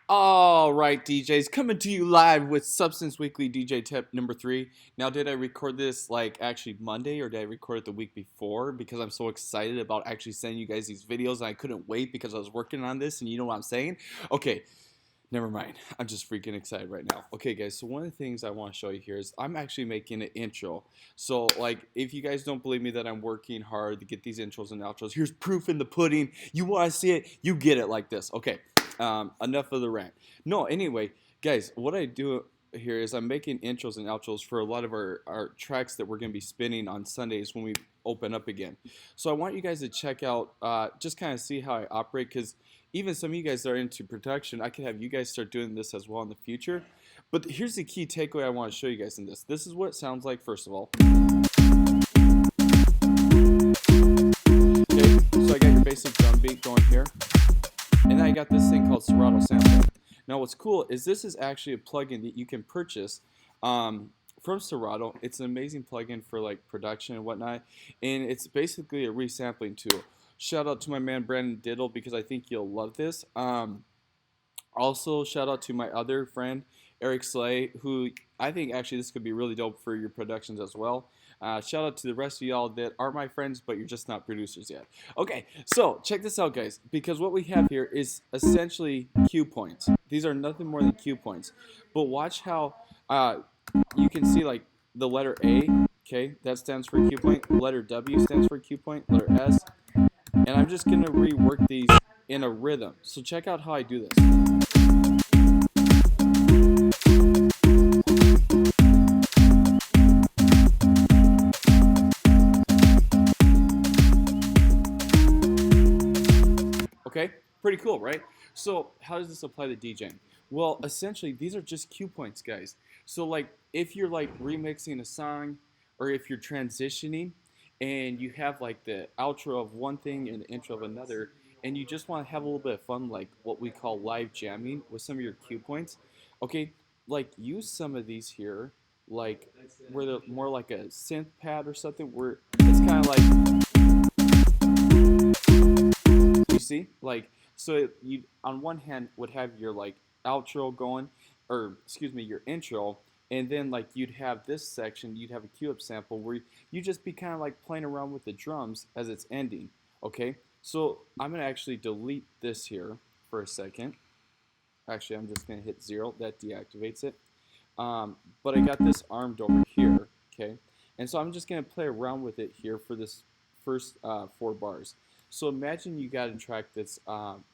All right, DJs, coming to you live with Substance Weekly DJ tip number 3. Now, did I record this like actually Monday or did I record it the week before? Because I'm so excited about actually sending you guys these videos and I couldn't wait because I was working on this and you know what I'm saying? Okay, never mind. I'm just freaking excited right now. Okay, guys, so one of the things I want to show you here is I'm actually making an intro. So, like, if you guys don't believe me that I'm working hard to get these intros and outros, here's proof in the pudding. You want to see it? You get it like this. Okay, enough of the rant. No, anyway, guys, what I do here is I'm making intros and outros for a lot of our tracks that we're going to be spinning on Sundays when we open up again. So I want you guys to check out, just kind of see how I operate, because even some of you guys that are into production, I could have you guys start doing this as well in the future. But here's the key takeaway I want to show you guys in this. This is what it sounds like, first of all. Okay, so I got your basic drum beat going here. And then I got this thing called Serato Sampler. Now what's cool is this is actually a plugin that you can purchase from Serato. It's an amazing plugin for like production and whatnot. And it's basically a resampling tool. Shout out to my man Brandon Diddle because I think you'll love this. Also, shout out to my other friend Eric Slay, who I think actually this could be really dope for your productions as well. Shout out to the rest of y'all that are my friends, but you're just not producers yet. Okay, so check this out, guys, because what we have here is essentially cue points. These are nothing more than cue points. But watch how you can see like the letter A, okay, that stands for cue point. Letter W stands for cue point. Letter S. And I'm just going to rework these in a rhythm. So check out how I do this. Okay, pretty cool, right? So how does this apply to DJing? Well, essentially, these are just cue points, guys. So like, if you're like remixing a song, or if you're transitioning, and you have like the outro of one thing and the intro of another, and you just want to have a little bit of fun, like what we call live jamming with some of your cue points, okay, like use some of these here, like where they're more like a synth pad or something, where it's kind of like, you see, like, so you on one hand would have your like outro going, or excuse me, your intro, and then like you'd have this section, you'd have a cue up sample where you just be kind of like playing around with the drums as it's ending. Okay, so I'm gonna actually delete this here for a second. Actually, I'm just gonna hit 0. That deactivates it. But I got this armed over here. Okay, and so I'm just gonna play around with it here for this first 4 bars. So imagine you got a track that's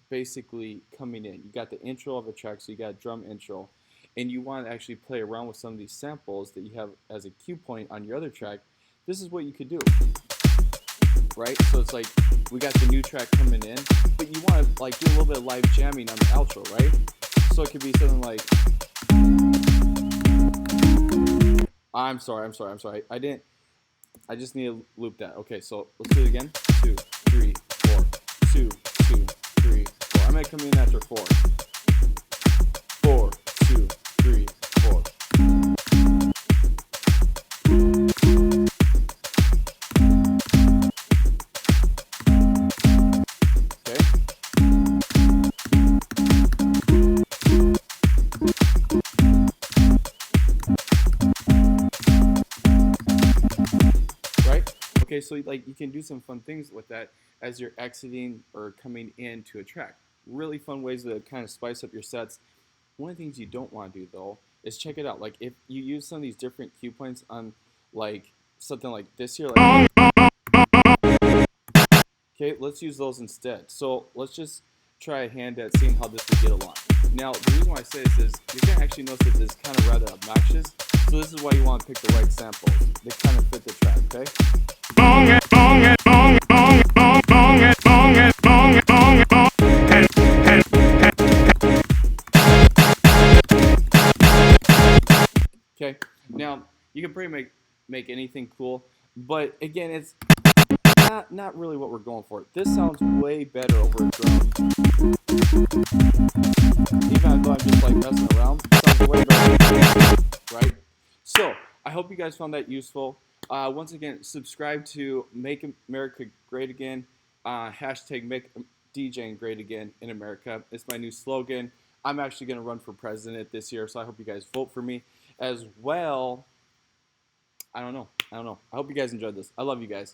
basically coming in. You got the intro of a track, so you got a drum intro, and you want to actually play around with some of these samples that you have as a cue point on your other track. This is what you could do, right? So it's like we got the new track coming in, but you want to like do a little bit of live jamming on the outro, right? So it could be something like, I'm sorry. I didn't. I just need to loop that. Okay, so let's do it again. 2, 3, 4. 2, 2, 3, 4. I'm gonna come in after 4. 4, 2, 3, 4. Okay. Right? Okay, so like you can do some fun things with that as you're exiting or coming into a track. Really fun ways to kind of spice up your sets. One of the things you don't want to do though is check it out. Like if you use some of these different cue points on like something like this here, like, okay, let's use those instead. So let's just try a hand at seeing how this would get along. Now the reason why I say this is you're gonna actually notice that it's kind of rather obnoxious. So this is why you want to pick the right samples that kind of fit the track. Okay, now you can pretty make anything cool, but again, it's not really what we're going for. This sounds way better over a drum. Even though I'm just like messing around, it sounds way better, right? So I hope you guys found that useful. Once again, subscribe to Make America Great Again. Hashtag Make DJing Great Again in America. It's my new slogan. I'm actually going to run for president this year, so I hope you guys vote for me as well. I don't know. I hope you guys enjoyed this. I love you guys.